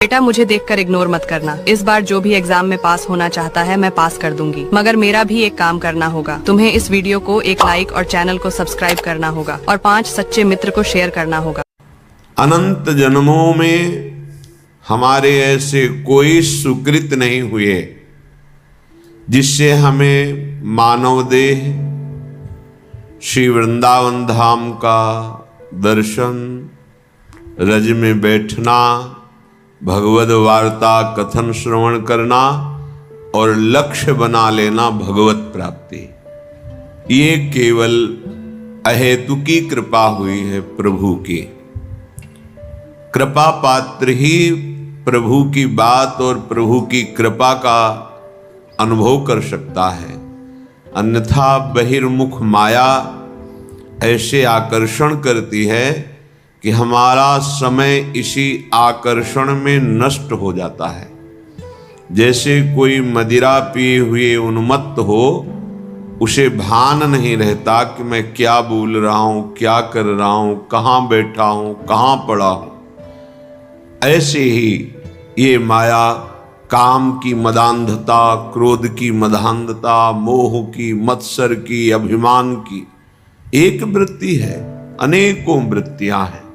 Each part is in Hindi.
बेटा मुझे देखकर इग्नोर मत करना। इस बार जो भी एग्जाम में पास होना चाहता है मैं पास कर दूंगी, मगर मेरा भी एक काम करना होगा। तुम्हें इस वीडियो को एक लाइक और चैनल को सब्सक्राइब करना होगा और 5 सच्चे मित्र को शेयर करना होगा। अनंत जन्मों में हमारे ऐसे कोई सुकृत नहीं हुए जिससे हमें मानव देह श्री वृंदावन धाम का दर्शन, रज में बैठना, भगवद वार्ता कथन श्रवण करना और लक्ष्य बना लेना भगवत प्राप्ति। ये केवल अहेतुकी कृपा हुई है प्रभु की। कृपा पात्र ही प्रभु की बात और प्रभु की कृपा का अनुभव कर सकता है, अन्यथा बहिर्मुख माया ऐसे आकर्षण करती है कि हमारा समय इसी आकर्षण में नष्ट हो जाता है। जैसे कोई मदिरा पिए हुए उन्मत्त हो, उसे भान नहीं रहता कि मैं क्या बोल रहा हूं, क्या कर रहा हूं, कहां बैठा हूं, कहां पड़ा हूं। ऐसे ही ये माया काम की मदांधता, क्रोध की मदांधता, मोह की, मत्सर की, अभिमान की एक वृत्ति है, अनेकों वृत्तियां हैं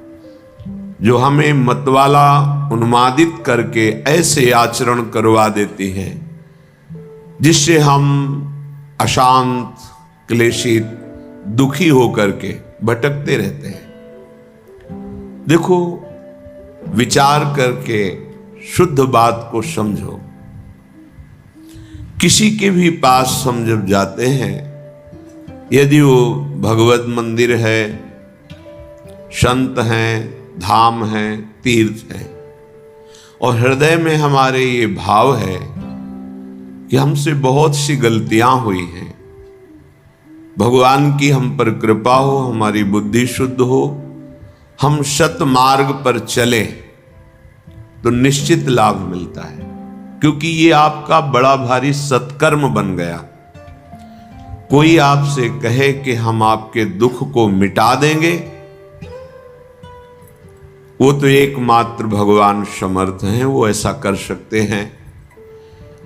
जो हमें मतवाला उन्मादित करके ऐसे आचरण करवा देती हैं जिससे हम अशांत, क्लेशित, दुखी होकर के भटकते रहते हैं। देखो, विचार करके शुद्ध बात को समझो। किसी के भी पास हम जब जाते हैं, यदि वो भगवत मंदिर है, संत हैं, धाम है, तीर्थ है, और हृदय में हमारे ये भाव है कि हमसे बहुत सी गलतियां हुई हैं, भगवान की हम पर कृपा हो, हमारी बुद्धि शुद्ध हो, हम सत मार्ग पर चले तो निश्चित लाभ मिलता है, क्योंकि ये आपका बड़ा भारी सत्कर्म बन गया। कोई आपसे कहे कि हम आपके दुख को मिटा देंगे, वो तो एकमात्र भगवान समर्थ हैं, वो ऐसा कर सकते हैं।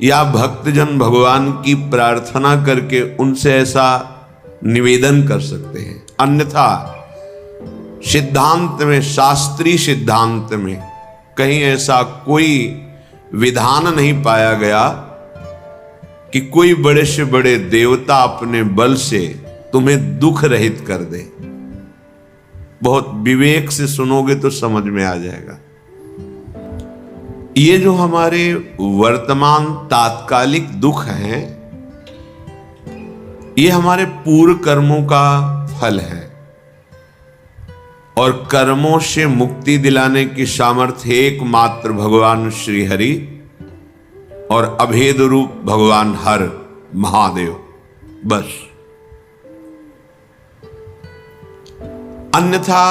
या भक्तजन भगवान की प्रार्थना करके उनसे ऐसा निवेदन कर सकते हैं, अन्यथा सिद्धांत में, शास्त्रीय सिद्धांत में कहीं ऐसा कोई विधान नहीं पाया गया कि कोई बड़े से बड़े देवता अपने बल से तुम्हें दुख रहित कर दे। बहुत विवेक से सुनोगे तो समझ में आ जाएगा। ये जो हमारे वर्तमान तात्कालिक दुख हैं, ये हमारे पूर्व कर्मों का फल है, और कर्मों से मुक्ति दिलाने की सामर्थ्य एकमात्र भगवान श्री हरि और अभेद रूप भगवान हर महादेव, बस। अन्यथा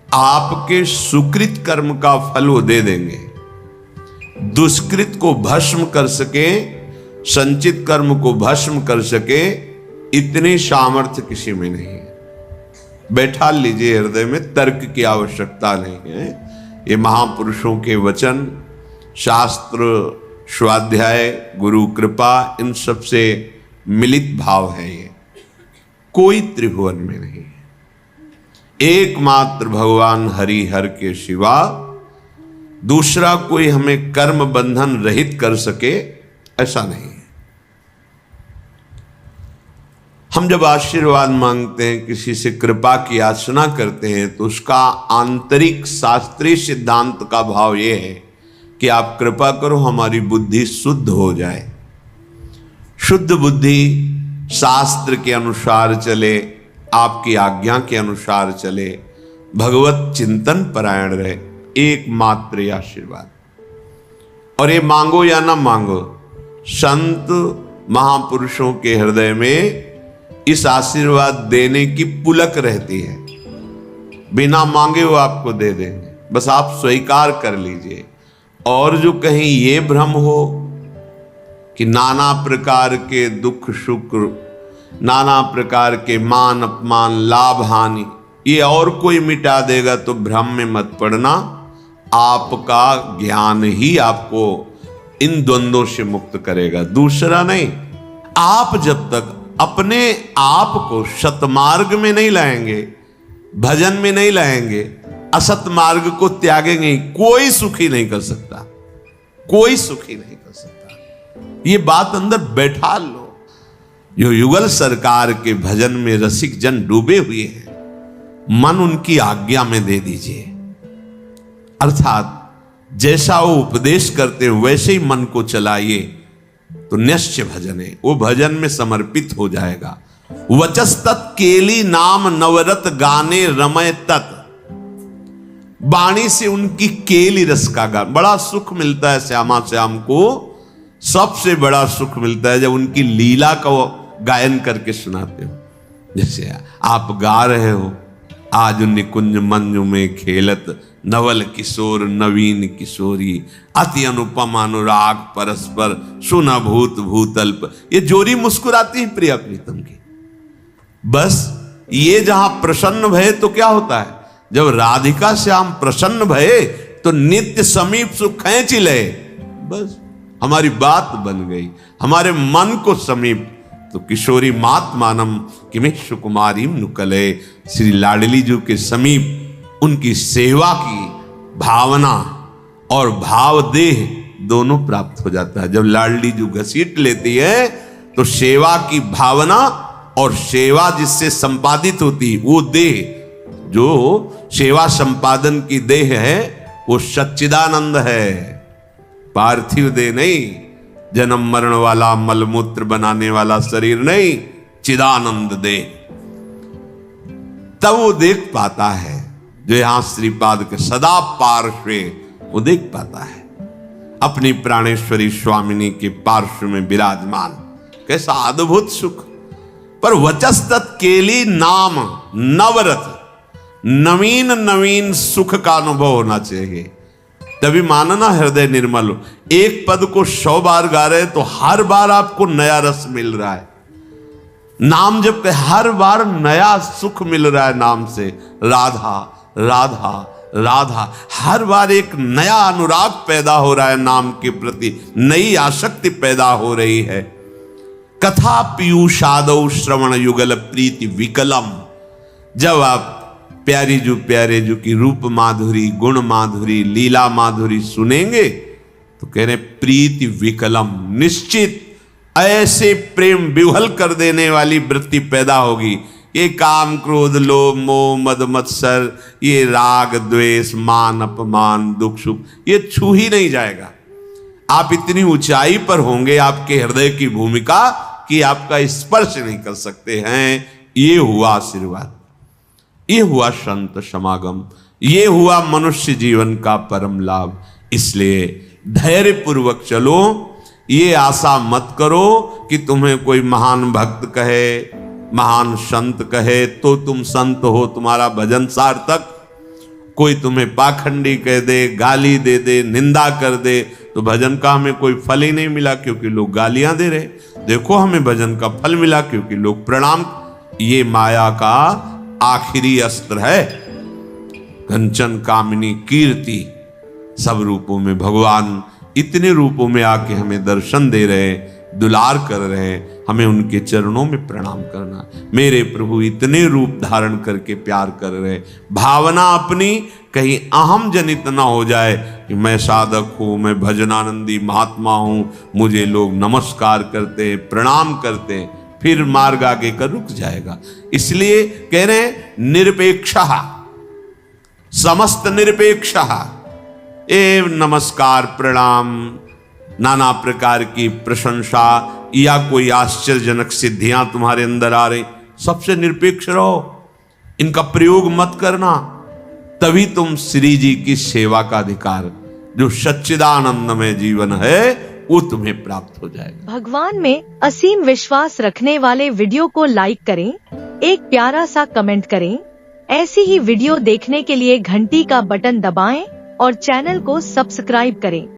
आपके सुकृत कर्म का फल वो दे देंगे। दुष्कृत को भस्म कर सके, संचित कर्म को भस्म कर सके, इतनी सामर्थ्य किसी में नहीं है। बैठा लीजिए हृदय में, तर्क की आवश्यकता नहीं है। ये महापुरुषों के वचन, शास्त्र, स्वाध्याय, गुरु कृपा, इन सब से मिलित भाव है। ये कोई त्रिभुवन में नहीं है। एकमात्र भगवान हरि हर के सिवा दूसरा कोई हमें कर्म बंधन रहित कर सके, ऐसा नहीं है। हम जब आशीर्वाद मांगते हैं, किसी से कृपा की याचना करते हैं, तो उसका आंतरिक शास्त्रीय सिद्धांत का भाव यह है कि आप कृपा करो, हमारी बुद्धि शुद्ध हो जाए। शुद्ध बुद्धि शास्त्र के अनुसार चले, आपकी आज्ञा के अनुसार चले, भगवत चिंतन परायण रहे, एकमात्र आशीर्वाद। और ये मांगो या ना मांगो, संत महापुरुषों के हृदय में इस आशीर्वाद देने की पुलक रहती है। बिना मांगे वो आपको दे देंगे, बस आप स्वीकार कर लीजिए। और जो कहीं ये भ्रम हो कि नाना प्रकार के दुख सुख, नाना प्रकार के मान अपमान, लाभ हानि, ये और कोई मिटा देगा, तो भ्रम में मत पड़ना। आपका ज्ञान ही आपको इन द्वंद्वों से मुक्त करेगा, दूसरा नहीं। आप जब तक अपने आप को सतमार्ग में नहीं लाएंगे, भजन में नहीं लाएंगे, असत मार्ग को त्यागेंगे, कोई सुखी नहीं कर सकता, कोई सुखी नहीं कर सकता। ये बात अंदर बैठा लो। जो युगल सरकार के भजन में रसिक जन डूबे हुए हैं, मन उनकी आज्ञा में दे दीजिए, अर्थात जैसा वो उपदेश करते हैं वैसे ही मन को चलाइए, तो निश्चय भजन है, वो भजन में समर्पित हो जाएगा। वचस्तत् केली नाम नवरत गाने रमय तत्, वाणी से उनकी केली रस का गान, बड़ा सुख मिलता है श्यामा श्याम को, सबसे बड़ा सुख मिलता है जब उनकी लीला का गायन करके सुनाते हो। जैसे आप गा रहे हो, आज निकुंज मंजू में खेलत नवल किशोर नवीन किशोरी, अति अनुपम अनुराग परस्पर सुना भूत भूतल्प, ये जोरी मुस्कुराती है प्रिया प्रीतम की। बस ये जहां प्रसन्न भये तो क्या होता है, जब राधिका श्याम प्रसन्न भये तो नित्य समीप सुख खींच ले, बस हमारी बात बन गई, हमारे मन को समीप। तो किशोरी मात मानम किमें सुकुमारी नुकले, श्री लाडली जी के समीप उनकी सेवा की भावना और भाव देह दोनों प्राप्त हो जाता है। जब लाडली जी घसीट लेती है तो सेवा की भावना और सेवा जिससे संपादित होती, वो देह, जो सेवा संपादन की देह है, वो सच्चिदानंद है, पार्थिव देह नहीं, जन्म मरण वाला मलमूत्र बनाने वाला शरीर नहीं, चिदानंद दे। तब वो देख पाता है, जो यहां श्रीपाद के सदा पार्श्वे, वो देख पाता है अपनी प्राणेश्वरी स्वामिनी के पार्श्व में विराजमान, कैसा अद्भुत सुख। पर वचस्तत् केली नाम नवरत, नवीन नवीन सुख का अनुभव होना चाहिए, तभी मानना हृदय निर्मल हो। एक पद को 100 बार गा रहे तो हर बार आपको नया रस मिल रहा है, नाम जब हर बार नया सुख मिल रहा है नाम से, राधा राधा राधा, हर बार एक नया अनुराग पैदा हो रहा है नाम के प्रति, नई आसक्ति पैदा हो रही है। कथा पीयूषादौ श्रवण युगल प्रीति विकलम, जब आप प्यारे जू की रूप माधुरी, गुण माधुरी, लीला माधुरी सुनेंगे तो कह रहे प्रीति विकलम, निश्चित ऐसे प्रेम विह्वल कर देने वाली वृत्ति पैदा होगी। ये काम क्रोध लोभ मोह मद मत्सर, ये राग द्वेष मान अपमान दुख सुख, ये छू ही नहीं जाएगा। आप इतनी ऊंचाई पर होंगे आपके हृदय की भूमिका कि आपका स्पर्श नहीं कर सकते हैं। ये हुआ आशीर्वाद, ये हुआ संत समागम, ये हुआ मनुष्य जीवन का परम लाभ। इसलिए धैर्य पूर्वक चलो, ये आशा मत करो कि तुम्हें कोई महान भक्त कहे, महान संत कहे तो तुम संत हो, तुम्हारा भजन सार्थक। कोई तुम्हें पाखंडी कह दे, गाली दे दे, निंदा कर दे, तो भजन का हमें कोई फल ही नहीं मिला, क्योंकि लोग गालियां दे रहे। देखो हमें भजन का फल मिला क्योंकि लोग प्रणाम। ये माया का आखिरी अस्त्र है, कंचन कामिनी कीर्ति। सब रूपों में भगवान इतने रूपों में आके हमें दर्शन दे रहे, दुलार कर रहे, हमें उनके चरणों में प्रणाम करना। मेरे प्रभु इतने रूप धारण करके प्यार कर रहे, भावना अपनी कहीं अहम जनित ना हो जाए कि मैं साधक हूं, मैं भजनानंदी महात्मा हूं, मुझे लोग नमस्कार करते प्रणाम करते, फिर मार्ग आगे कर रुक जाएगा। इसलिए कह रहे निरपेक्षः, समस्त निरपेक्षः, एव नमस्कार प्रणाम, नाना प्रकार की प्रशंसा या कोई आश्चर्यजनक सिद्धियां तुम्हारे अंदर आ रही, सबसे निरपेक्ष रहो, इनका प्रयोग मत करना। तभी तुम श्री जी की सेवा का अधिकार, जो सच्चिदानंदमय जीवन है, वो तुम्हें प्राप्त हो जाएगा। भगवान में असीम विश्वास रखने वाले वीडियो को लाइक करें, एक प्यारा सा कमेंट करें। ऐसी ही वीडियो देखने के लिए घंटी का बटन दबाएं और चैनल को सब्सक्राइब करें।